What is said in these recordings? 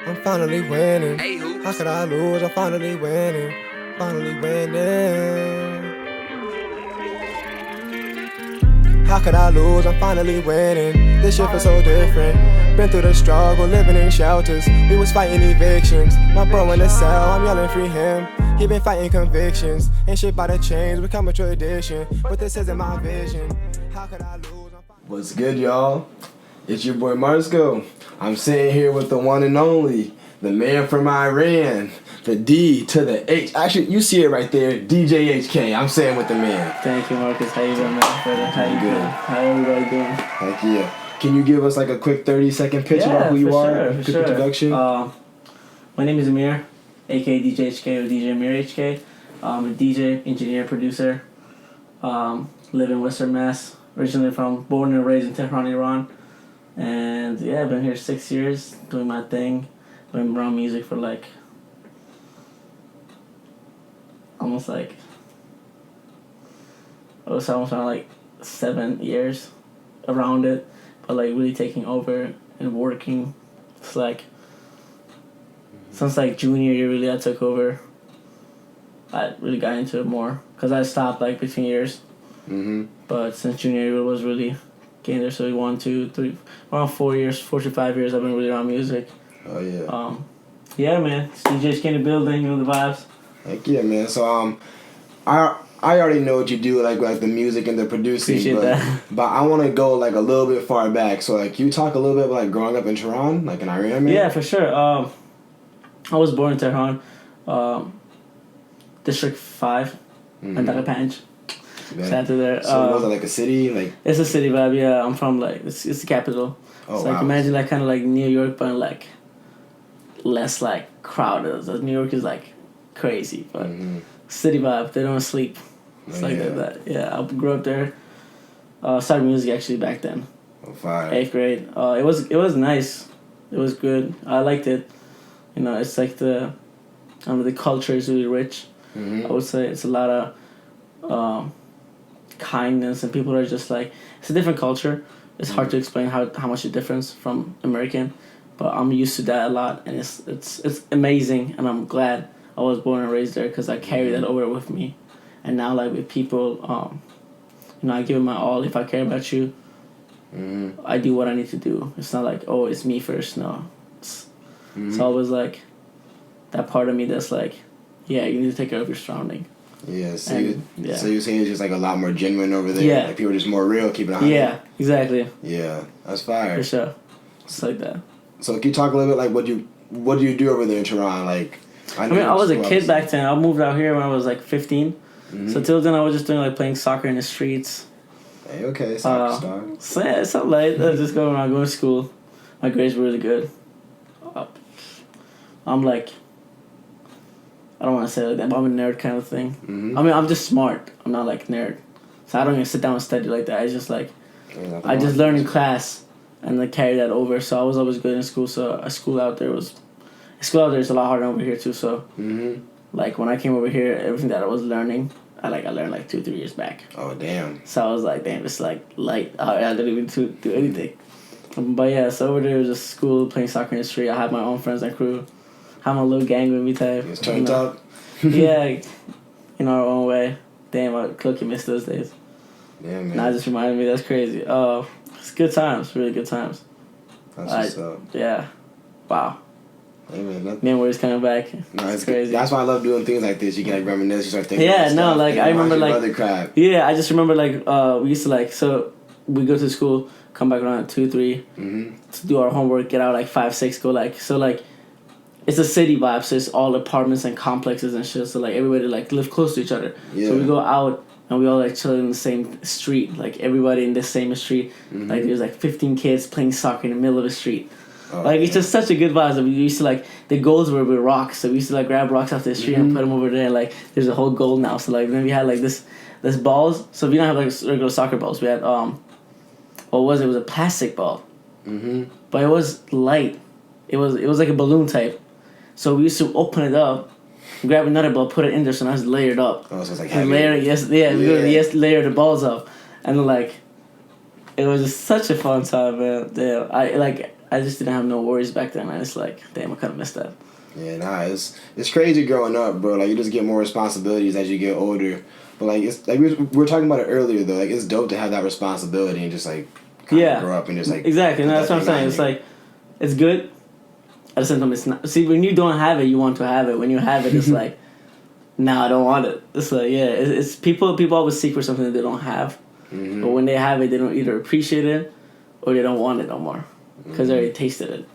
I'm finally winning. How could I lose? I'm finally winning. Finally winning. How could I lose? I'm finally winning. This shit feels so different. Been through the struggle, living in shelters. We was fighting evictions. My bro in the cell, I'm yelling free him. He been fighting convictions. Ain't shit by the chains, become a tradition. But this isn't my vision. How could I lose? What's good, y'all? It's your boy Marsco. I'm sitting here with the one and only, the man from Iran, the D to the H. Actually, you see it right there, DJ HK. I'm saying with the man. Thank you, Marcus. How you doing, man? How you doing? How everybody doing? Heck yeah. Can you give us like a quick 30-second pitch about who you are? Quick introduction. My name is Amir, aka DJ HK or DJ Amir HK. I'm a DJ, engineer, producer. Live in Western Mass. Originally born and raised in Tehran, Iran. And yeah, I've been here 6 years doing my thing. Been around music for almost around 7 years around it, but really taking over and working. It's since junior year really I took over. I really got into it more because I stopped between years. But since junior year it was really getting there. So 1, 2, 3, around 4 years, 4 to 5 years I've been really around music. Oh yeah. Yeah, man. DJs in the building, you know the vibes. Heck yeah, man. So I already know what you do, like the music and the producing. Appreciate that. But I want to go a little bit far back. So can you talk a little bit about growing up in Tehran, in Iran, man? Yeah, for sure. I was born in Tehran, District 5, Mandaka Panj. Shout to there. So was it a city? It's a city vibe. Yeah, I'm from it's the capital. Oh, so wow. Imagine kind of New York, but less crowded. So New York is crazy, but city vibe. They don't sleep. It's that. Yeah, I grew up there. Started music actually back then. Oh, fire. 8th grade. It was nice. It was good. I liked it. It's the culture is really rich. I would say it's a lot of kindness, and people are just it's a different culture. It's hard to explain how much the difference from American, but I'm used to that a lot, and it's amazing, and I'm glad I was born and raised there because I carry that over with me. And now with people, I give it my all. If I care about you, I do what I need to do. It's not it's me first. No, it's always that part of me that's yeah, you need to take care of your surrounding. Yeah, so you're saying it's just a lot more genuine over there. Yeah. People are just more real, keeping it on. Yeah, exactly. Yeah, that's fire. For sure. It's that. So can you talk a little bit what do you do over there in Tehran? I was a kid back then. I moved out here when I was 15. So till then I was just doing playing soccer in the streets. Hey, okay, soccer star. So yeah, something just going around, going to school. My grades were really good. I'm I don't want to say that, but I'm a nerd kind of thing. I'm just smart. I'm not nerd. So I don't even sit down and study like that. It's just I just learn in class and carry that over. So I was always good in school. So school out there is a lot harder over here too. So when I came over here, everything that I was learning, I learned 2-3 years back. Oh damn. So I was damn, it's light. I didn't even do anything. But yeah, so over there was just school, playing soccer in the street. I had my own friends and crew. Have my little gang with me type. It's turned up. Yeah, in our own way. Damn, I cookie missed those days. Yeah, man. Now it just reminded me, that's crazy. It's good times, really good times. That's what's up. Yeah. Wow. Hey, man, memories coming back. No, it's crazy. That's why I love doing things like this. You can reminisce, you start thinking. Yeah, no, I remember other crap. Yeah, I just remember we used to so we go to school, come back around at 2, 3, to do our homework, get out 5, 6, go it's a city vibe, so it's all apartments and complexes and shit. So everybody live close to each other. Yeah. So we go out and we all chill in the same street. Everybody in the same street. There's 15 kids playing soccer in the middle of the street. Oh, it's just such a good vibe. So we used to the goals were with rocks. So we used to grab rocks off the street and put them over there. And there's a whole goal now. So then we had this balls. So we don't have regular soccer balls. We had what was it? It was a plastic ball. But it was light. It was like a balloon type. So we used to open it up, grab another ball, put it in there, so now it's layered up. Oh, so it's heavy. We layer the balls up. And it was just such a fun time, man. Damn. I just didn't have no worries back then. And it's like, damn, I kind of missed that. Yeah, nah, it's crazy growing up, bro. Like, you just get more responsibilities as you get older. But, like, it's like we were talking about it earlier, though. Like, it's dope to have that responsibility and just, like, kind of grow up and just, like... Exactly, and that's what I'm saying. It's like, it's good. At the same time, it's not... See, when you don't have it, you want to have it. When you have it, it's like, nah, I don't want it. It's like, yeah, it's people always seek for something that they don't have. Mm-hmm. But when they have it, they don't either appreciate it or they don't want it no more. Because they already tasted it.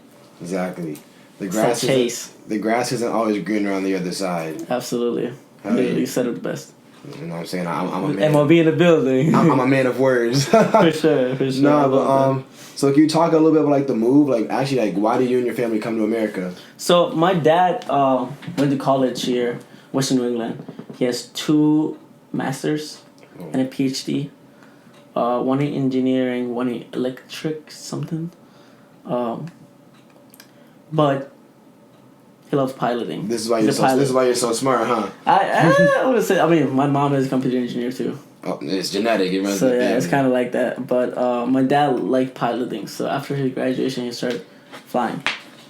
Exactly. The grass isn't always greener on the other side. Absolutely. You said it the best. You know what I'm saying? I'm a man. MLB in the building. I'm a man of words. For sure. No, but so can you talk a little bit about like the move? Like actually, like why did you and your family come to America? So my dad went to college here, Western New England. He has 2 masters and a PhD. One in engineering, one in electric something. But he loves piloting. This is why you're so smart, huh? I would say. I mean, my mom is a computer engineer too. Oh, it's genetic. It runs so yeah, it's kind of like that. But my dad liked piloting, so after his graduation, he started flying,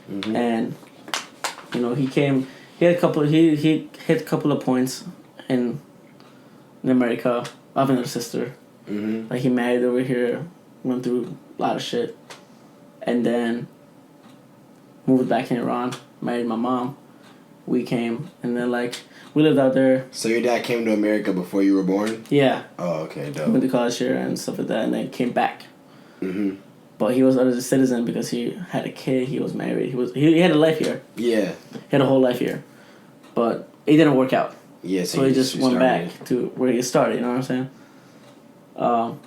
and you know he had a couple. He hit a couple of points in America. I have another sister. Like he married over here, went through a lot of shit, and then moved back in Iran. Married my mom. We came, and then like we lived out there. So your dad came to America before you were born? Yeah. Oh, okay, dope. Went to college here and stuff like that, and then came back. But he was a citizen because he had a kid. He was married. He had a life here. Yeah. He had a whole life here, but it didn't work out. Yeah. So he just went back to where he started. You know what I'm saying? Well,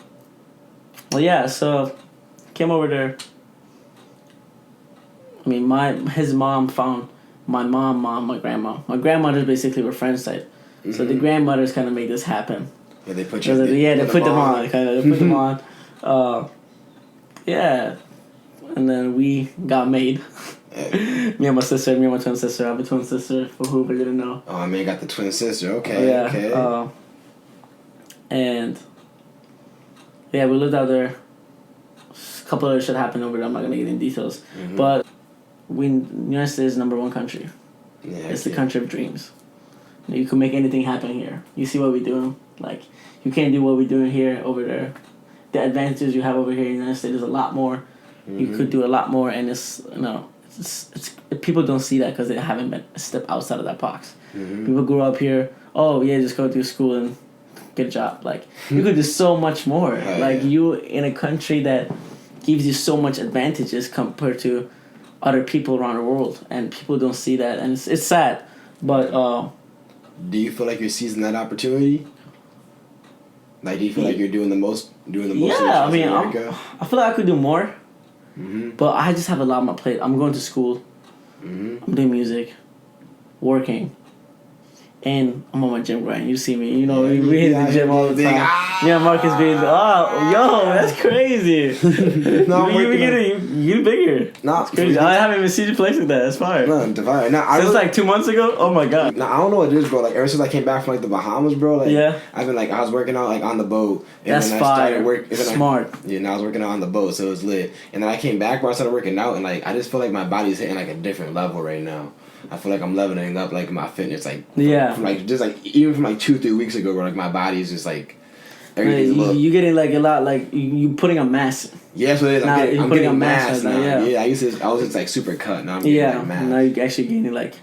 yeah. So came over there. I mean, his mom found my my grandma. My grandmothers basically were friends type. So the grandmothers kind of made this happen. Yeah, they put they put them on. They put them on. Yeah. And then we got made. Me and my sister, me and my twin sister. I have a twin sister, for whoever didn't know. Oh, I mean, got the twin sister. Okay, yeah, okay. And, yeah, we lived out there. A couple other shit happened over there. I'm not going to get into details. But United States is #1 country. Yeah, it's the country of dreams. You can make anything happen here. You see what we're doing. Like, you can't do what we're doing here over there. The advantages you have over here in the United States is a lot more. You could do a lot more, and it's people don't see that because they haven't been a step outside of that box. People grew up here. Oh yeah, just go to school and get a job. Like you could do so much more. You in a country that gives you so much advantages compared to other people around the world, and people don't see that, and it's sad. But do you feel like you're seizing that opportunity? Like, do you feel like you're doing the most? Yeah, I mean, I feel like I could do more. But I just have a lot on my plate. I'm going to school. I'm doing music, working, and I'm on my gym grind. You see me, we hit the gym all the time. Yeah, Marcus being, that's crazy. No, you get bigger. No, it's crazy. I haven't even seen you place like that. That's fire. No, divine. Since like 2 months ago. Oh my god. No, I don't know what it is, bro. Like ever since I came back from like the Bahamas, bro. Like I've been I was working out like on the boat. And that's fire. Smart. I was working out on the boat, so it was lit. And then I came back, bro. I started working out, and like I just feel like my body's hitting like a different level right now. I feel like I'm leveling up like my fitness, like from even from like 2-3 weeks ago, bro. Like my body's just like everything's you getting like a lot like you putting on mass. Yeah, so I'm getting mass now. Yeah, I was just like super cut. Now I'm getting like mass. Now you're actually gaining like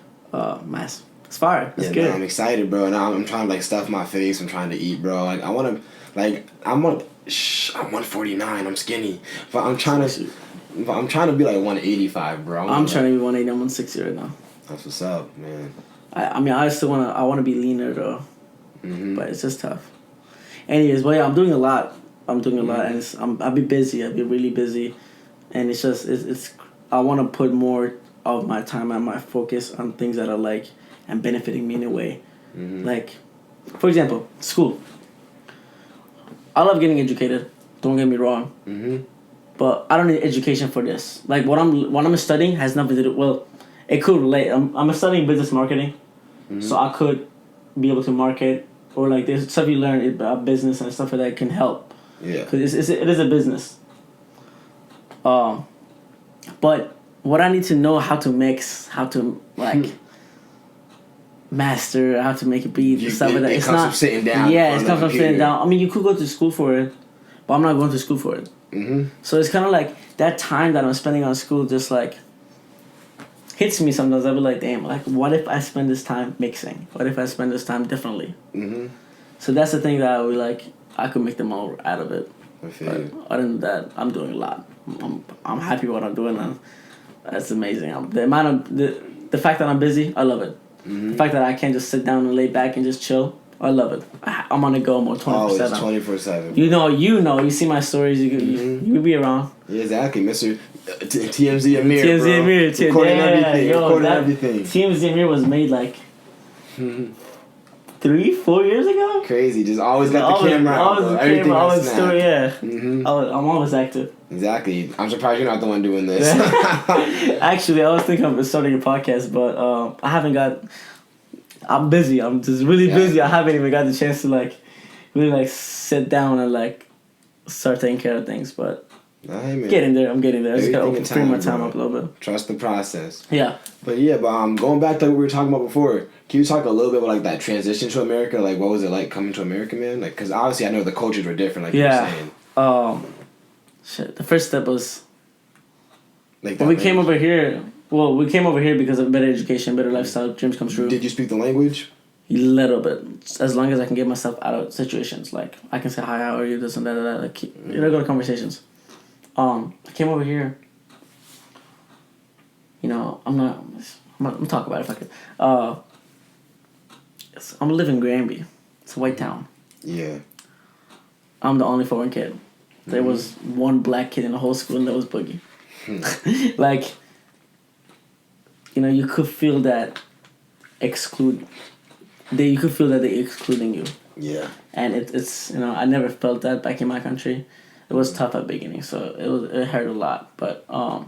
mass. It's fire. It's good. No, I'm excited, bro. Now I'm trying to like stuff my face. I'm trying to eat, bro. Like I want to, I'm 149. I'm skinny, but I'm trying to be like 185, bro. I'm trying to be 180. I'm 160 right now. That's what's up, man. I mean, I want to be leaner though, but it's just tough. Anyways, but yeah, I'm doing a lot. And I'll be busy. I'll be really busy, and it's just it's I want to put more of my time and my focus on things that are like and benefiting me in a way. Like, for example, school. I love getting educated. Don't get me wrong. But I don't need education for this. Like what I'm studying has nothing to do. Well, it could relate. I'm studying business marketing, so I could be able to market or like there's stuff you learn about business and stuff like that can help. Yeah. Because it is a business. But what I need to know how to mix, how to like master, how to make a beat and stuff like that. It comes from sitting down. Yeah, it comes from sitting down. I mean, you could go to school for it, but I'm not going to school for it. Mm-hmm. So it's kind of like that time that I'm spending on school just like hits me sometimes. I'll be like, damn, like what if I spend this time mixing? What if I spend this time differently? Mm-hmm. So that's the thing that I would like. I could make the most out of it. But other than that, I'm doing a lot. I'm happy with what I'm doing, and that's amazing. The amount of the fact that I'm busy, I love it. Mm-hmm. The fact that I can't just sit down and lay back and just chill, I love it. I'm on the go more 24/7. Always 24/7. You know. You see my stories. You be around. Yeah, exactly, Mr. TMZ Amir. TMZ bro. Amir. Recording everything. Recording everything. TMZ Amir was made like 3-4 years ago. Crazy. Just always got the camera out. Always story. Yeah. Mm-hmm. I'm always active. Exactly. I'm surprised you're not the one doing this. Actually, I was thinking of starting a podcast, but I haven't got. I'm busy. I'm just really busy. I haven't even got the chance to like, really like sit down and like, start taking care of things. But getting there. I'm getting there. I just gotta free my time up a little bit. Trust the process. Yeah. But going back to what we were talking about before. Can you talk a little bit about like that transition to America? Like, what was it like coming to America, man? Like, because obviously I know the cultures were different. Like you were saying. Shit. The first step was. Like when we came over here. Well, we came over here because of better education, better lifestyle, dreams come true. Did you speak the language? A little bit. As long as I can get myself out of situations. Like, I can say, hi, how are you, this and that, like, regular conversations. I came over here. You know, I'm talking about it if I could. I'm living in Granby. It's a white town. Yeah. I'm the only foreign kid. There was one black kid in the whole school, and that was Boogie. Like, you know, you could feel that you could feel that they're excluding you. Yeah. And it's you know, I never felt that back in my country. It was tough at the beginning, so it hurt a lot. But I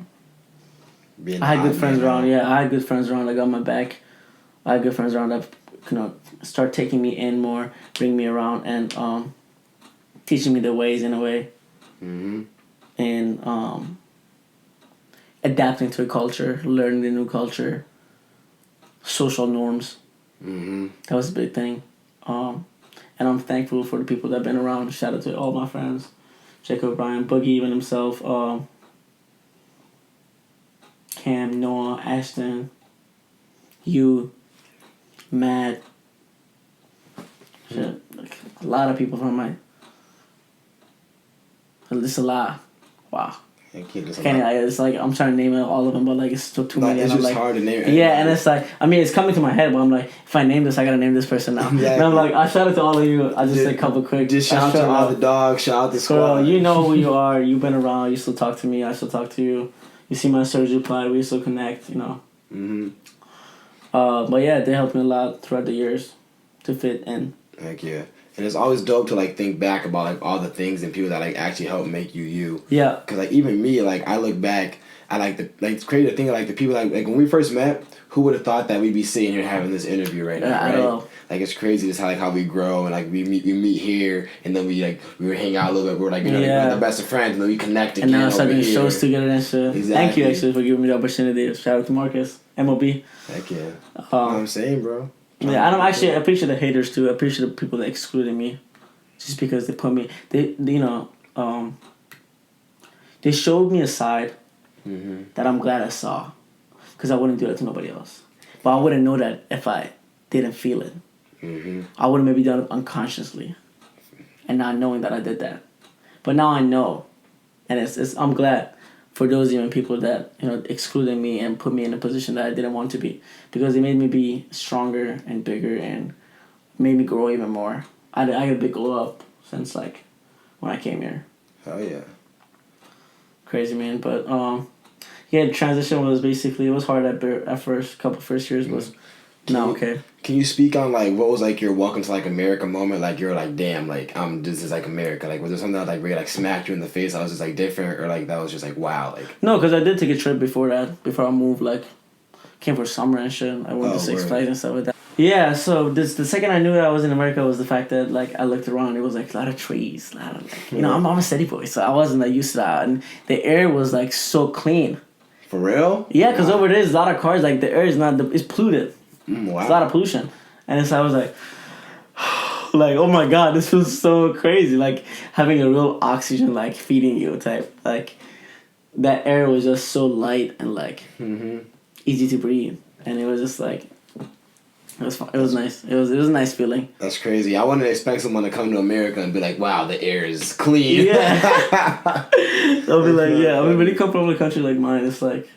had good friends around. Yeah, I had good friends around that got my back. I had good friends around that, you know, start taking me in more, bring me around, and teaching me the ways in a way. Mm-hmm. And adapting to a culture, learning the new culture, social norms. Mm-hmm. That was a big thing. And I'm thankful for the people that have been around. Shout out to all my friends. Jacob, Brian, Boogie, even himself. Cam, Noah, Ashton, you, Matt. Shit, like, a lot of people from my... Just a lot. Wow. It's like I'm trying to name all of them, but like it's still too many. It's and just I'm like, hard to name. Yeah, and it's like it's coming to my head, but I'm like, if I name this, I gotta name this person now. Exactly. And I'm like, I shout out to all of you. I just say a couple quick. Just shout out to all the dogs. Shout out to squad. You know who you are. You've been around. You still talk to me. I still talk to you. You see my stories reply. We still connect. You know. Mm-hmm. But yeah, they helped me a lot throughout the years to fit in. Heck yeah. And it's always dope to like think back about like all the things and people that like actually help make you you. Yeah. Cause like even me, like I look back, I like it's crazy to think of like the people like when we first met, who would have thought that we'd be sitting here having this interview right now, right? I know. Like it's crazy just how we grow and like we meet here and then we would hang out a little bit. We're like we're the best of friends and then we connect again. And now starting shows together and shit. Exactly. Thank you actually for giving me the opportunity. Shout out to Marcus, MOB. Heck yeah. You know what I'm saying, bro. Yeah, and I appreciate the haters too. I appreciate the people that excluded me. Just because they put me, they showed me a side that I'm glad I saw, because I wouldn't do that to nobody else. But I wouldn't know that if I didn't feel it. Mm-hmm. I would have maybe done it unconsciously, and not knowing that I did that. But now I know, and I'm glad for those even people that excluded me and put me in a position that I didn't want to be, because it made me be stronger and bigger and made me grow even more. I got a big glow up since like when I came here. Hell yeah. Crazy, man. But the transition was basically, it was hard at first, first years was okay. Can you speak on like what was like your welcome to like America moment? Like you're like, damn, like this is like America. Like was there something that like really like smacked you in the face that was just like different, or like that was just like wow, like? No, because I did take a trip before I moved. Like came for summer and shit. I went to Six Flags and stuff like that. Yeah, so the second I knew that I was in America was the fact that like I looked around, it was like a lot of trees, a lot of like, I'm a city boy, so I wasn't like used to that, and the air was like so clean. For real? Yeah, because over there, there's a lot of cars. Like, the air is not... it's polluted. Wow. It's a lot of pollution. And so I was like... like, oh my God, this feels so crazy. Like, having a real oxygen, like, feeding you type. Like, that air was just so light and, like, easy to breathe. And it was just, like... It was fun. It was nice. It was a nice feeling. That's crazy. I wouldn't expect someone to come to America and be like, "Wow, the air is clean." Yeah. They'll be like, yeah. I mean, when you come from a country like mine, it's like,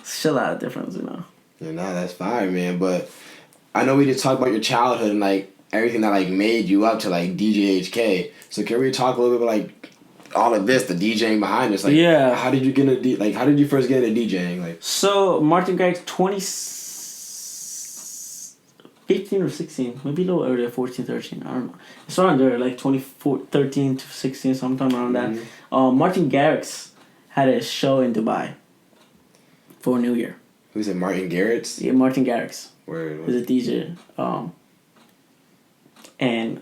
it's a lot of difference, you know. Yeah, nah, that's fire, man. But I know we just talked about your childhood and like everything that like made you up to like DJ HK. So can we talk a little bit about like all of this, the DJing behind this? Like, yeah. How did you get into how did you first get into DJing? Like, so Martin Garrix, 15 or 16, maybe a little earlier, 14, 13, I don't know. It's around there, like 13 to 16, sometime around that. Martin Garrix had a show in Dubai for New Year. Who's it, Martin Garrix? Yeah, Martin Garrix. Word. He's a DJ. And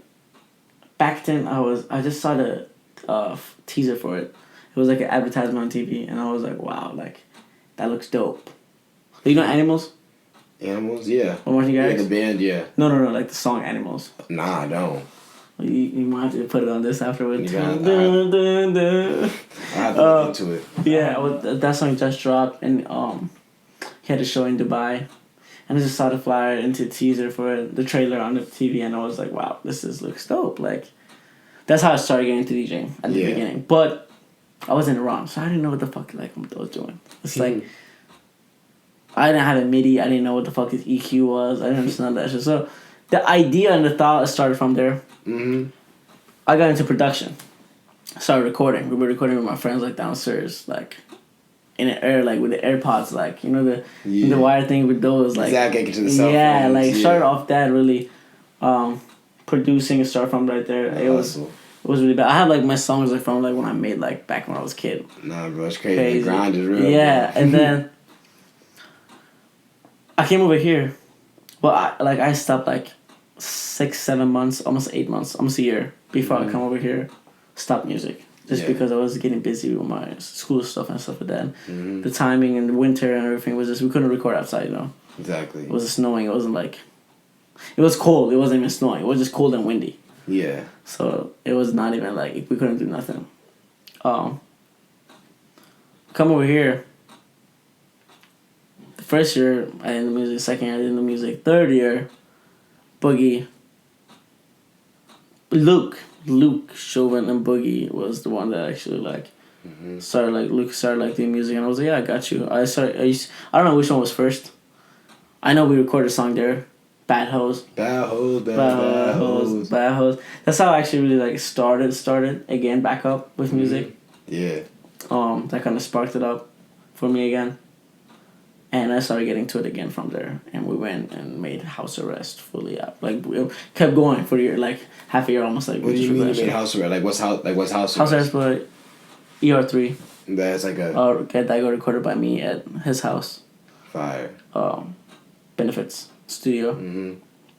back then, I just saw the teaser for it. It was like an advertisement on TV, and I was like, wow, like, that looks dope. You know Animals? Animals, yeah. Or Martin Garrix? Yeah, the band, yeah. No, like the song Animals. Nah, I don't. You might have to put it on this afterwards. I have to look into it. Yeah, that song just dropped, and he had a show in Dubai, and I just saw the flyer into the teaser for it, the trailer on the TV, and I was like, wow, this looks dope. Like, that's how I started getting into DJing at the beginning. But I was in the wrong, so I didn't know what the fuck like what I was doing. It's like, I didn't have a MIDI. I didn't know what the fuck his EQ was. I didn't understand that shit. So the idea and the thought started from there. I got into production. I started recording. We were recording with my friends like downstairs, like in the air, like with the AirPods, like you know the wire thing with those, like exactly to the cell yeah, phones, like started off that really, producing and started from right there. It was really bad. I have like my songs like from like when I made like back when I was a kid. Nah, bro, it's crazy. The grind is real. Yeah, bro. and then I came over here, but I stopped like 6-7 months, almost 8 months, almost a year before I come over here, stopped music. Just because I was getting busy with my school stuff and stuff like that. The timing and the winter and everything was just, we couldn't record outside, you know. Exactly. It was snowing, it wasn't like, it was cold, it wasn't even snowing, it was just cold and windy. Yeah. So it was not even like, we couldn't do nothing. Come over here. First year, I did the music. Second year, I did the music. Third year, Boogie. Luke Chauvin and Boogie was the one that actually like started like Luke started like doing music, and I was like, yeah, I got you. I don't know which one was first. I know we recorded a song there, Bad Hoes. Bad Hoes. That's how I actually really like started again back up with music. Yeah. That kind of sparked it up for me again. And I started getting to it again from there, and we went and made House Arrest fully up. Like we kept going for a year, like half a year, almost like. What do you mean you made House Arrest? Like what's House Arrest? House Arrest, but ER3. That's like a. That got recorded by me at his house. Fire. Benefits studio.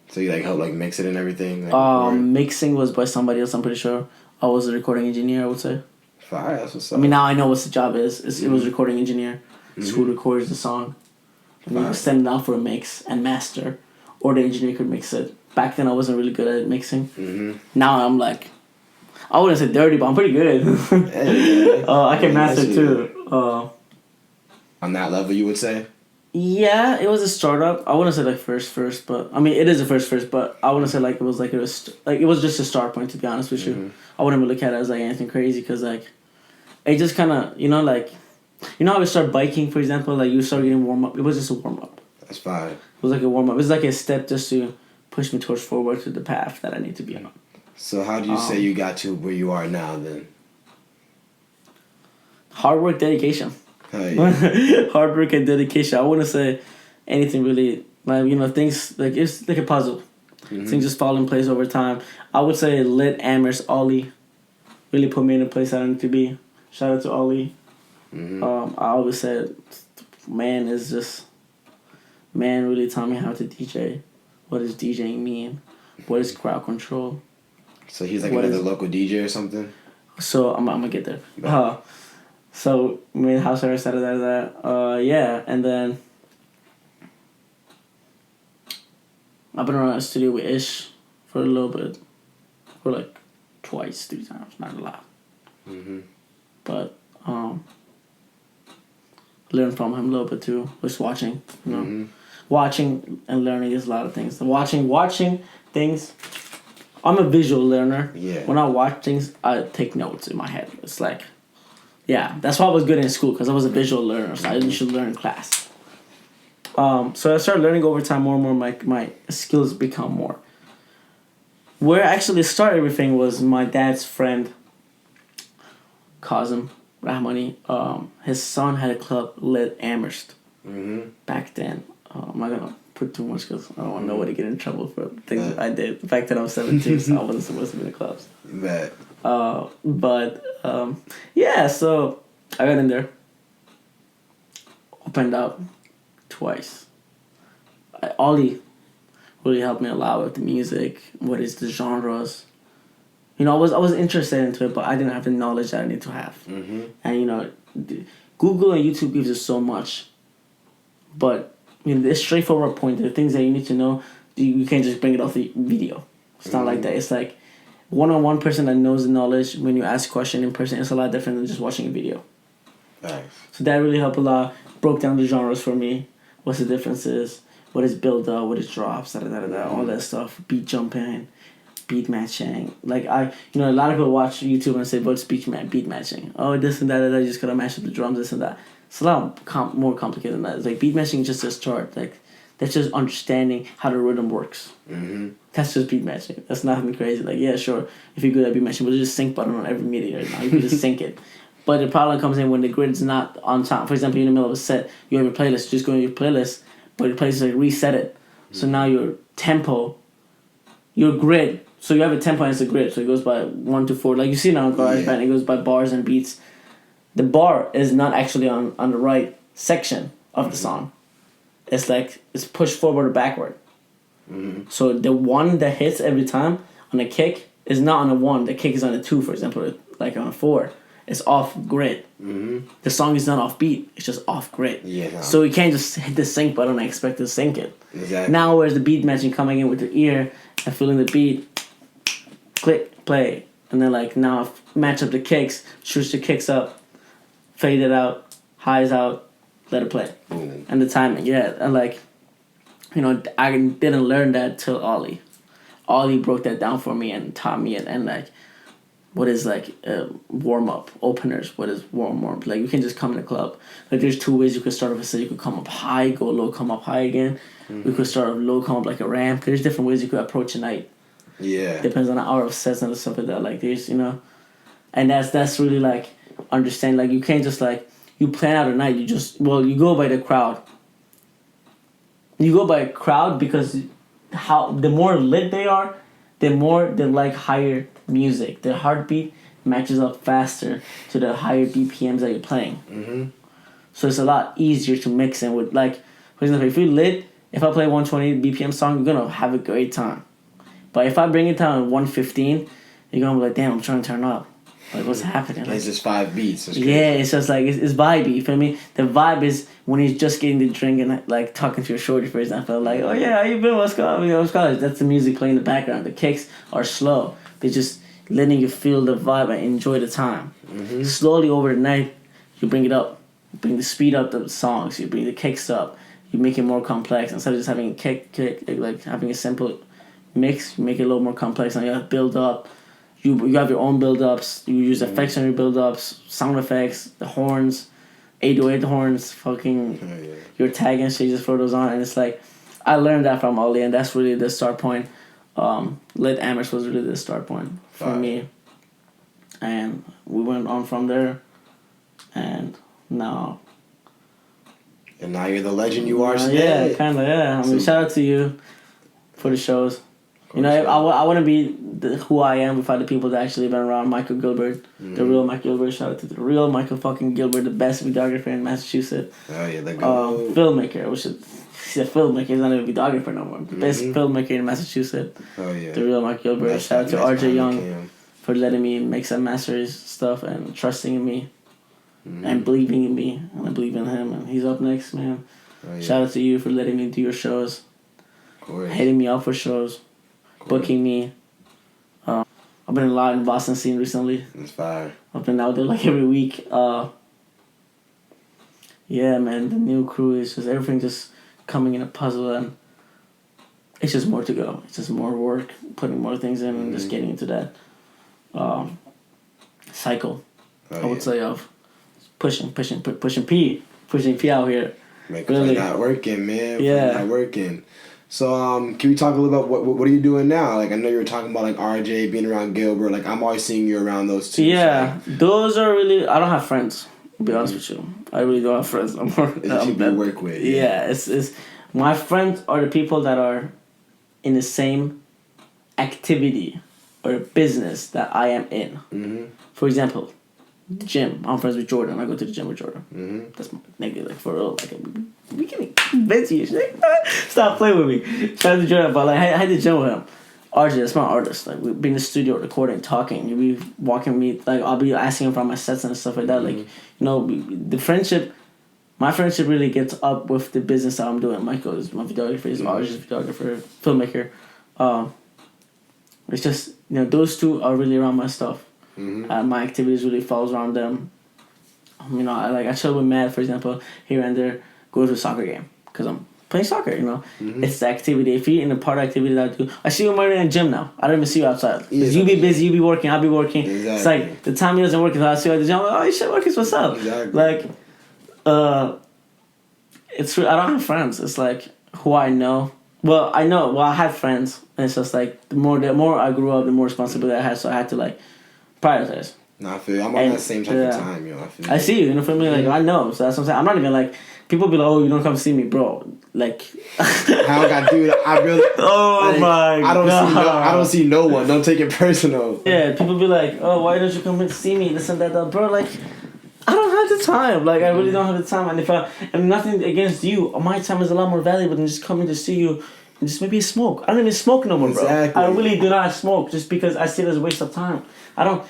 So you like help like mix it and everything. Like, mixing was by somebody else. I'm pretty sure. I was a recording engineer, I would say. Fire. That's what's up. I mean, now I know what the job is. It was recording engineer. Who records the song. And you send it out for a mix and master, or the engineer could mix it. Back then I wasn't really good at mixing. Now I'm like, I wouldn't say dirty, but I'm pretty good. I can master too. On that level, you would say? Yeah, it was a startup. I wouldn't say like first, but I mean it is a first, but I wouldn't say like it was just a start point, to be honest with you. I wouldn't even look at it as like anything crazy, because like it just kind of, you know, like. You know how we start biking, for example? Like, you start getting warm up. It was just a warm up. That's fine. It was like a warm up. It was like a step just to push me towards forward to the path that I need to be on. So how do you say you got to where you are now, then? Hard work, dedication. Hard work and dedication. I wouldn't say anything really. Like, you know, things, like, it's like a puzzle. Things just fall in place over time. I would say Lit Amir's Ollie really put me in a place I need to be. Shout out to Ollie. I always said, man really taught me how to DJ. What does DJing mean? What is crowd control? So he's like another local DJ or something? So I'm gonna get there. So made house arrest, yeah, and then I've been around the studio with Ish for a little bit, for like twice, 3 times, not a lot. But learn from him a little bit too. Just watching, you know, watching and learning is a lot of things. Watching things. I'm a visual learner. Yeah. When I watch things, I take notes in my head. It's like, yeah, that's why I was good in school, because I was a visual learner, so I usually learn in class. So I started learning over time more and more. My skills become more. Where I actually started everything was my dad's friend, Kazim Rahmani. His son had a club, Lit Amherst. Back then. I'm not gonna put too much because I don't want nobody to get in trouble for things that I did. Back then I was 17, so I wasn't supposed to be in the clubs. Yeah, so I got in there. Opened up twice. Ollie really helped me a lot with the music, what is the genres. You know, I was interested into it, but I didn't have the knowledge that I need to have. And, you know, Google and YouTube gives you so much. But, you know, it's straightforward point. The things that you need to know, you can't just bring it off the video. It's not like that. It's like one-on-one person that knows the knowledge. When you ask a question in person, it's a lot different than just watching a video. Nice. So that really helped a lot. Broke down the genres for me. What's the differences? What is build up? What is drops? All that stuff. Beat jumping, beat matching. Like a lot of people watch YouTube and say, "What's beat matching?" Oh, this and that. You just gotta match up the drums, this and that. It's a lot more complicated than that. It's like beat matching is just a start. Like that's just understanding how the rhythm works. That's just beat matching. That's nothing crazy. Like, yeah, sure, if you're good at beat matching, but there's just sync button on every MIDI right now. You can just sync it. But the problem comes in when the grid's not on time. For example, you're in the middle of a set, you have your playlist, just go in your playlist, but your playlist is like reset it. So now your tempo, your grid, so you have a tempo and it's a grid, so it goes by 1 to 4. Like you see now in GarageBand, it goes by bars and beats. The bar is not actually on the right section of the song. It's like, it's pushed forward or backward. So the 1 that hits every time on a kick is not on a 1. The kick is on a 2, for example, like on a 4. It's off grid. The song is not off beat. It's just off grid. Yeah. So you can't just hit the sync button and expect to sync it. Exactly. Now where's the beat matching coming in with the ear and feeling the beat, click, play. And then like now match up the kicks, switch the kicks up, fade it out, highs out, let it play. And the timing, yeah. And like, you know, I didn't learn that till Ollie. Ollie broke that down for me and taught me it. And like, what is like warm-up, openers, what is warm-up. Like you can just come in a club. Like there's 2 ways you could start off a set. You could come up high, go low, come up high again. You could start off low, come up like a ramp. There's different ways you could approach a night. Yeah. Depends on the hour of sets and stuff like that. Like there's, you know, and that's really like understand. Like you can't just like, you plan out a night, you go by the crowd. You go by a crowd because the more lit they are, the more they like higher music. Their heartbeat matches up faster to the higher BPMs that you're playing. So it's a lot easier to mix in with, like, for example, if you're lit, if I play 120 BPM song, you're gonna have a great time. But if I bring it down at 115, you're gonna be like, damn, I'm trying to turn up. Like, what's happening? Like, it's just 5 beats. Yeah, it's just like, it's vibey, you feel me? The vibe is when he's just getting the drink and like talking to your shorty, for example, like, oh yeah, how you been? What's going on? That's the music playing in the background. The kicks are slow. They're just letting you feel the vibe and enjoy the time. Slowly over the night, you bring it up. You bring the speed up the songs. You bring the kicks up. You make it more complex. Instead of just having a kick, like having a simple mix, you make it a little more complex. And you have build up. You have your own build-ups. You use effects on your build-ups, sound effects, the horns, 808 horns, your tag and shit, you just throw those on. And it's like, I learned that from Ollie, and that's really the start point. Lit Amherst was really the start point for me. And we went on from there, and now... And now you're the legend you are today. Yeah, kind of, yeah. I mean, shout out to you for the shows. You know, I wouldn't be who I am without the people that actually been around. Michael Gilbert, the real Michael Gilbert. Shout out to the real Michael fucking Gilbert, the best videographer in Massachusetts. Oh yeah, that go. Filmmaker. He's a filmmaker. He's not even a videographer no more. Best filmmaker in Massachusetts. Oh yeah. The real Michael Gilbert. Shout out to RJ Young for letting me make some masters stuff and trusting in me. and believing in me, and I believe in him, and he's up next, man. Oh, yeah. Shout out to you for letting me do your shows, hitting me up for shows, booking me. I've been a lot in Boston scene recently. That's fire. I've been out there like every week. Yeah, man, the new crew is just everything just coming in a puzzle, and it's just more to go. It's just more work, putting more things in, and just getting into that cycle. I would say of pushing P out here. Really not working, man. Not working. So, can we talk a little about what are you doing now? Like, I know you were talking about like RJ, being around Gilbert. Like, I'm always seeing you around those two. Yeah, so, those are really. I don't have friends. To be honest with you, I really don't have friends. I'm more. It's people you work with. Yeah, it's my friends are the people that are in the same activity or business that I am in. Mm-hmm. For example, the gym. I'm friends with Jordan. I go to the gym with Jordan. Mm-hmm. That's my nigga. Like, for real. Like, we can convince you. Stop playing with me. Shout out to Jordan, but like, I had the gym with him. RJ, that's my artist. Like, we've been in the studio recording, talking. You'll be walking me. Like, I'll be asking him for my sets and stuff like that. Like, you know, the friendship. My friendship really gets up with the business that I'm doing. Michael is my videographer. He's RJ's videographer, filmmaker. It's just, you know, those two are really around my stuff. My activities really falls around them. You know, I chill with Matt, for example, here and there. Go to a soccer game because I'm playing soccer. You know, it's the activity. If you're in a part of activity that I do, I see you in the gym now. I don't even see you outside. You be busy, you be working, I'll be working. Exactly. It's like the time he doesn't work, I see you at the gym. I'm like, oh, you should work. What's up? Exactly. Like, it's true. I don't have friends. It's like who I know. Well, I know. Well, I have friends, and it's just like the more I grew up, the more responsibility I had. So I had to like prioritize. No, I feel you. I'm on that same type of time, yo. I see you. You know, for me, like I know. So that's what I'm saying. I'm not even like people be like, "Oh, you don't come see me, bro." Like, how I do that? I really. Oh like, my God. I don't see no one. Don't take it personal. Yeah, people be like, "Oh, why don't you come and see me?" This and that, bro. Like, I don't have the time. Like, I really don't have the time. And nothing against you. My time is a lot more valuable than just coming to see you and just maybe smoke. I don't even smoke no more, bro. Exactly. I really do not smoke just because I see it as a waste of time. I don't.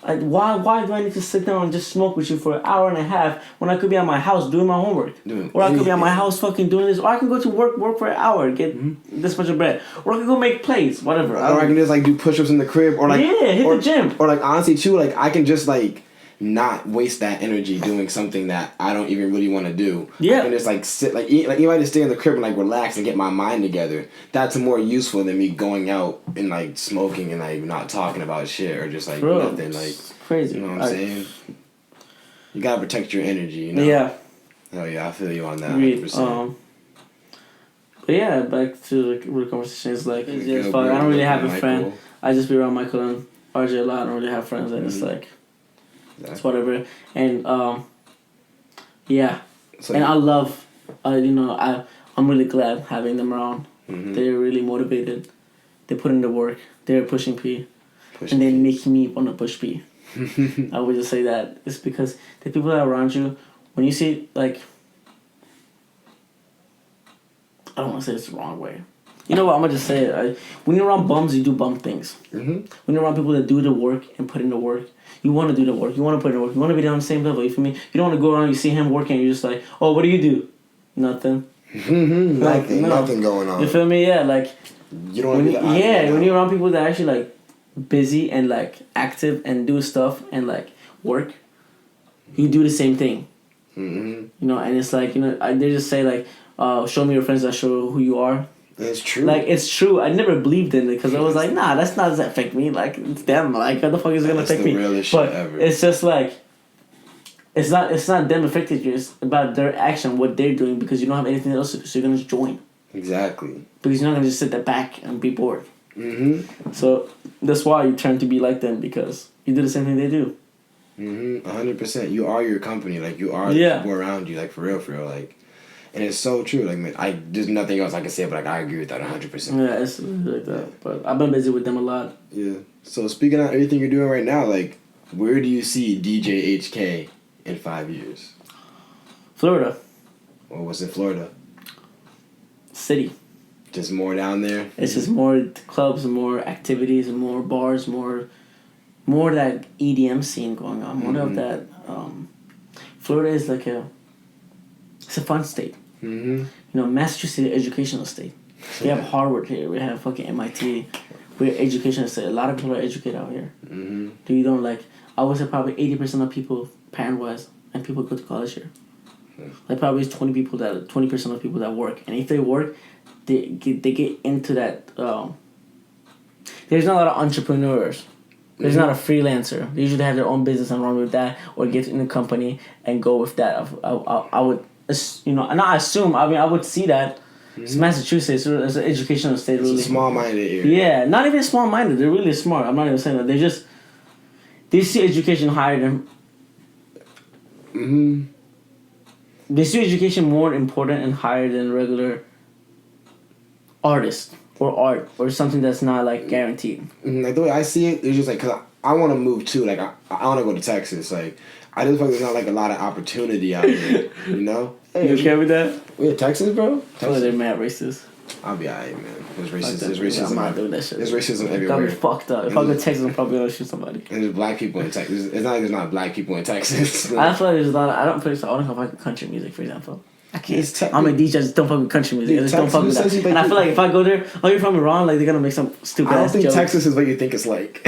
Like, why do I need to sit down and just smoke with you for an hour and a half when I could be at my house doing my homework? Or I could be at my house fucking doing this. Or I can go to work for an hour, get this much of bread. Or I can go make plates, whatever. Or I can just like do push-ups in the crib. Or like hit the gym. Or like honestly too, like I can just like not waste that energy doing something that I don't even really want to do. Yeah. I can just like sit like you might just stay in the crib and like relax and get my mind together. That's more useful than me going out and like smoking and like not talking about shit or just like nothing. Like crazy. You know what I'm saying? You gotta protect your energy, you know? Yeah. Hell yeah, I feel you on that 100%. But yeah, back to the conversation is like I don't really have a friend. I just be around Michael and RJ a lot. I don't really have friends and it's like it's whatever. And yeah. So, and I love I'm really glad having them around. They're really motivated. They put in the work. They're pushing P. And they make me want to push P. I would just say that. It's because the people that are around you, when you see, like, I don't want to say this the wrong way. You know what? I'm going to just say it. When you're around bums, you do bum things. When you're around people that do the work and put in the work, you want to do the work. You want to put in the work. You want to be on the same level. You feel me? You don't want to go around, you see him working, and you're just like, oh, what do you do? Nothing. Nothing going on. You feel me? Yeah, like, you don't want to be when you're around people that are actually, like, busy and, like, active and do stuff and, like, work, you do the same thing. You know, and it's like, you know, they just say, like, show me your friends that show who you are. It's true. Like, it's true. I never believed in it because I was like, nah, that's not doesn't affect me. Like, it's them. Like, what the fuck is it gonna affect me? Realest shit ever. It's just like, it's not them affecting you. It's about their action, what they're doing, because you don't have anything else to do, so you're gonna just join. Exactly. Because you're not gonna just sit there back and be bored. So that's why you try to be like them, because you do the same thing they do. 100%. You are your company. Like, you are the people around you. Like, for real. Like. And it's so true. Like, man, there's nothing else I can say, but like I agree with that 100%. Yeah, it's like that. But I've been busy with them a lot. Yeah. So speaking of everything you're doing right now, like, where do you see DJ HK in 5 years? Florida. Well, what's in Florida? City. Just more down there. It's just more clubs, more activities, more bars, more that EDM scene going on. More of that. Florida is like it's a fun state. Mm-hmm. You know, Massachusetts is an educational state. We have Harvard here. We have fucking MIT. We're educational state. A lot of people are educated out here. Mm-hmm. You don't like. I would say probably 80% of people, parent wise, and people go to college here. Like probably 20% of people that work, and if they work, they get into that. There's not a lot of entrepreneurs. There's not a freelancer. They usually have their own business and run with that, or get in a company and go with that. I would, you know, not assume. I mean, I would see that. It's Massachusetts. It's an educational state. Really, it's a small-minded area. Yeah, not even small-minded. They're really smart. I'm not even saying that. They see education higher than. Mm-hmm. They see education more important and higher than regular artists or art or something that's not like guaranteed. Like the way I see it, it's just like, cause I want to move too. Like I want to go to Texas. Like I just feel like there's not like a lot of opportunity out here. You know? You okay with that? We in Texas, bro. Texas. They're mad racist. I'll be alright, man. There's racism. There's racism. I'm not doing that shit. There's racism Got everywhere. me fucked up. If I go to Texas, I'm probably gonna shoot somebody. And there's black people in Texas. It's not like there's not black people in Texas. I feel like there's a lot. I don't fuck with country music, for example. I can't. It's I'm a DJ. I just don't fuck with country music. I just don't fuck with that. And I feel like if I go there, oh, you're from Iran, like they're gonna make some stupid. I don't ass think jokes. Texas is what you think it's like.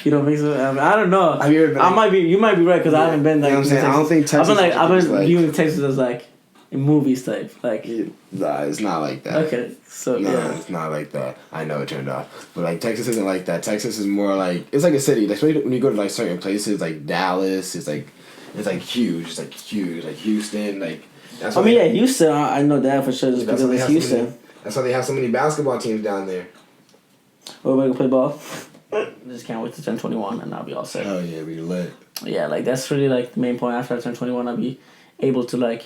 You don't think so? I mean, I don't know. Have you ever been? You might be right because I haven't been. Like, you know what I'm saying? I don't think Texas. I've been viewing Texas as like in movies type. Like, nah, it's not like that. Okay, so no, yeah, it's not like that. I know it turned off, but like Texas isn't like that. Texas is more like it's like a city. Especially when you go to like certain places, like Dallas. It's like huge. It's like huge. Like Houston. Like. I mean, yeah, Houston. I know that for sure. Just because it's Houston. That's why they have so many basketball teams down there. We're going to play ball. Just can't wait to turn 21 and I'll be all set. Oh yeah, we lit. Yeah, like that's really like the main point. After I turn 21, I'll be able to like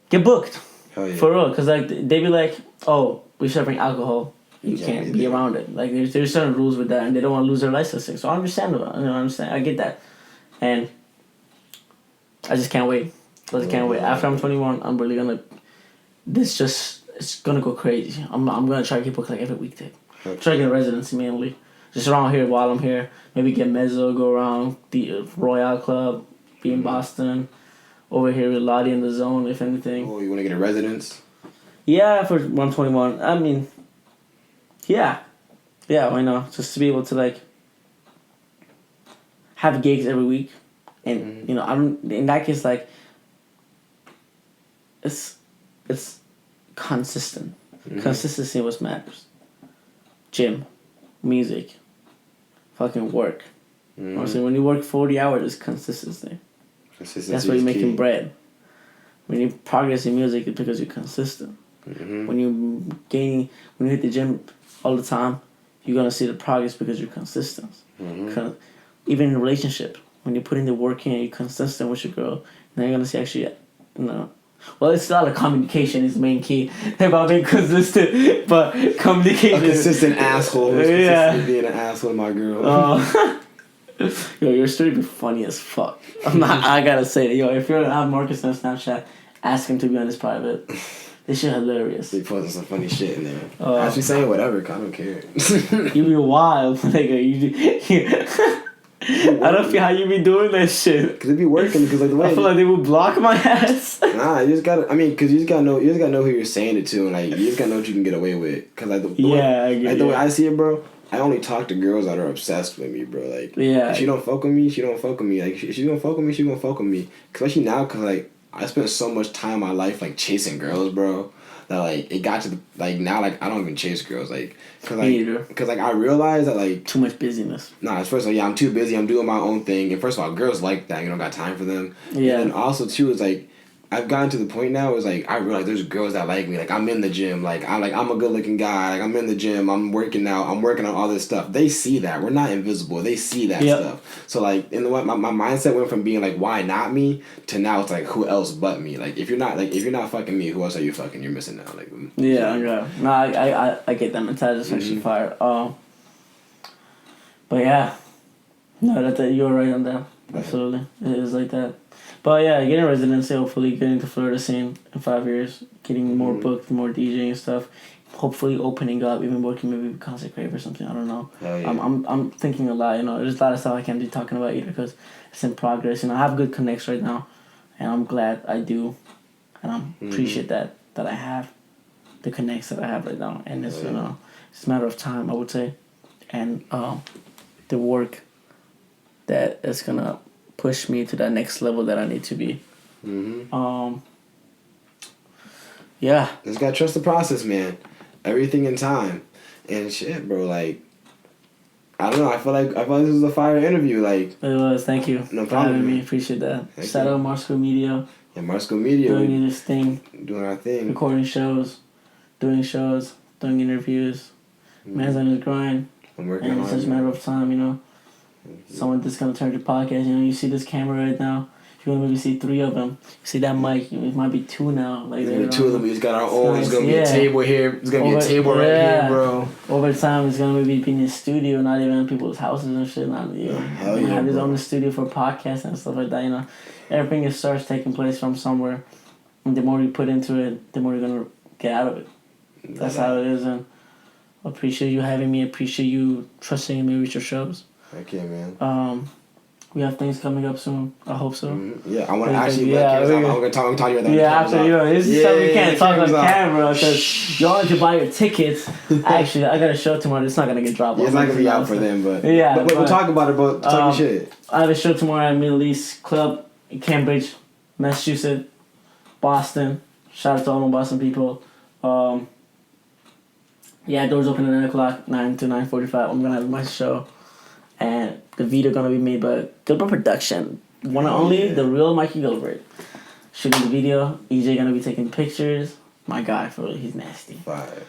get booked. Hell yeah. For real, because like they be like, oh, we should bring alcohol. You can't be around it. Like there's certain rules with that, and they don't want to lose their licensing. So I understand. I get that, and I just can't wait. Can't wait. After I'm 21, I'm really gonna. It's gonna go crazy. I'm gonna try to get booked like every weekday. Okay. Try to get a residency mainly. Just around here while I'm here. Maybe get mezzo, go around the Royale Club, be in Boston. Over here with Lottie in the zone, if anything. Oh, you wanna get a residence? Yeah, for 121. I mean, yeah. Yeah, why not? Just to be able to like have gigs every week. And you know, I'm in that case like it's consistent. Consistency is what matters. Gym, music, fucking work. Honestly, when you work 40 hours, it's consistency. That's why you're making bread. When you progress in music, it's because you're consistent. When you hit the gym all the time, you're gonna see the progress because you're consistent. Even in a relationship, when you put in the work in, you're consistent with your girl. Now you're gonna see actually, you know. Well, it's a lot of communication is the main key about being consistent, but communication. A consistent asshole. Yeah. Being an asshole to my girl. Yo, your story be funny as fuck. I gotta say, yo, if you're at Marcus on Snapchat, ask him to be on his private. This shit hilarious. They posting some funny shit in there. Actually saying whatever, I don't care. You be wild, nigga. I don't feel how you be doing that shit. Cause it be working. Cause like the way I feel like they would block my ass. Nah, you just gotta. I mean, cause you just gotta know who you're saying it to, and like you just gotta know what you can get away with. Cause like the way I see it, bro. I only talk to girls that are obsessed with me, bro. Like, if she don't fuck with me, she don't fuck with me. Like, if she's gonna fuck with me, she gonna fuck with me. Especially now, cause like I spent so much time in my life like chasing girls, bro. That like it got to the like now like I don't even chase girls like cause I realized that like too much busyness. Nah, it's first of all, I'm too busy. I'm doing my own thing, and first of all, girls like that. You don't got time for them. Yeah. And also too is like I've gotten to the point now. Is like I realize there's girls that like me. Like I'm in the gym. Like I'm a good looking guy. Like I'm in the gym. I'm working out. I'm working on all this stuff. They see that. We're not invisible. They see that stuff. So like in the my mindset went from being like why not me to now it's like who else but me. Like if you're not fucking me, who else are you fucking? You're missing out. Like yeah. No, I get that mentality. It's actually fire. But yeah, no, that you're right on that. Absolutely, it is like that. But yeah, getting residency, hopefully getting to Florida scene in 5 years, getting more booked, more DJing and stuff, hopefully opening up, even working maybe with content creator or something. I don't know. Yeah. I'm thinking a lot. You know, there's a lot of stuff I can't be talking about either because it's in progress. You know, I have good connects right now, and I'm glad I do, and I appreciate that I have the connects that I have right now, and it's you know, it's a matter of time, I would say, and the work that is gonna push me to that next level that I need to be. Yeah. Just gotta trust the process, man. Everything in time. And shit, bro, like, I don't know, I feel like this was a fire interview, like. It was, thank you. No for problem, having me, man. appreciate that. Thank Shout you. out MarscoMedia. Yeah, MarscoMedia. Doing this thing. Doing our thing. Recording shows, doing interviews. Man's on his grind. I'm working And hard. it's just a matter of time, you know. Someone just gonna turn to podcast, you know, you see this camera right now. You're gonna maybe see 3 of them. You see that mic, it might be 2 now. Like, There's gonna be 2 of them. We just got our own. Nice. There's gonna be a table here. There's gonna be a table right here, bro. Over time, it's gonna maybe be in the studio, not even in people's houses and shit. Not, you know, Hell we yeah, have his bro. own studio for podcasts and stuff like that. You know, everything starts taking place from somewhere, and the more you put into it, the more you're gonna get out of it. That's how it is, and I appreciate you having me. I appreciate you trusting in me with your shows. Thank you, man. We have things coming up soon. I hope so. Yeah, I want to I'm actually. gonna talk about that. after you know, this is something we can't talk on camera because you all need to buy your tickets. Actually, I got a show tomorrow. It's not gonna get dropped. Yeah, it's not gonna be out for them, but but we'll talk about it. But talk your shit. I have a show tomorrow at Middle East Club in Cambridge, Massachusetts, Boston. Shout out to all my Boston people. Doors open at 9 o'clock, 9 to 9:45. I'm gonna have my show. And the video gonna be made by Gilbert Production. One and only, the real Mikey Gilbert. Shooting the video. EJ gonna be taking pictures. My guy, for real, he's nasty. Fire.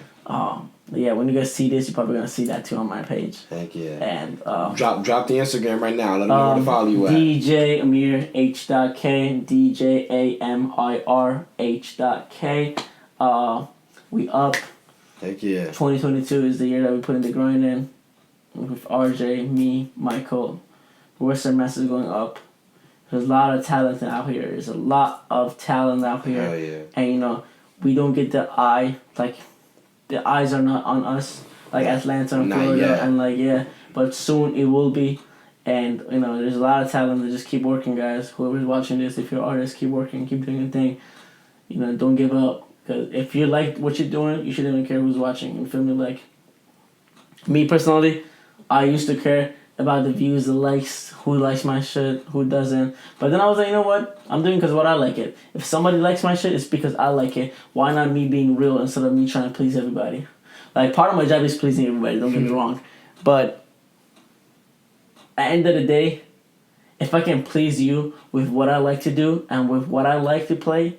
When you guys see this, you're probably gonna see that too on my page. Thank you. And drop the Instagram right now. Let them know where to follow you at. DJ Amir HK. DJAMIR H.K. We up. Heck yeah. 2022 is the year that we put in the grind in. With RJ, me, Michael, Western Masters going up. There's a lot of talent out here. There's a lot of talent out here. Hell yeah. And you know, we don't get the eye, like the eyes are not on us, like Atlanta and Florida, and but soon it will be. And you know, there's a lot of talent. Just keep working, guys. Whoever's watching this, if you're an artist, keep working, keep doing your thing. You know, don't give up. Because if you like what you're doing, you shouldn't even care who's watching. You feel me? Like me personally, I used to care about the views, the likes, who likes my shit, who doesn't. But then I was like, you know what? I'm doing because what I like it. If somebody likes my shit, it's because I like it. Why not me being real instead of me trying to please everybody? Like, part of my job is pleasing everybody, don't get me wrong. But at the end of the day, if I can please you with what I like to do and with what I like to play,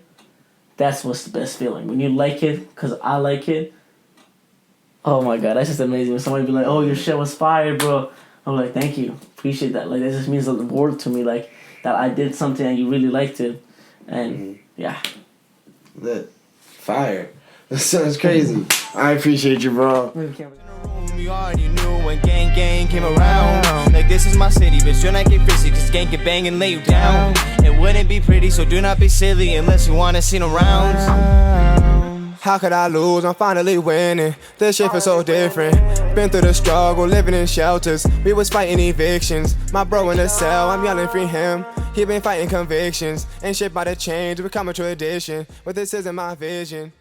that's what's the best feeling. When you like it because I like it, oh my god, that's just amazing. When somebody be like, oh, your shit was fire, bro. I'm like, thank you. Appreciate that. Like, that just means a world to me. Like, that I did something and you really liked it. And, yeah. Lit. Fire. That sounds crazy. I appreciate you, bro. You already knew when gang came around. Like, this is my city, bitch, do not get frizzy, cause gang can bang and lay you down. It wouldn't be pretty, so do not be silly unless you wanna see no rounds. How could I lose? I'm finally winning. This shit feels so different. Been through the struggle, living in shelters. We was fighting evictions. My bro in the cell, I'm yelling free him. He been fighting convictions. Ain't shit by the change, become a tradition. But this isn't my vision.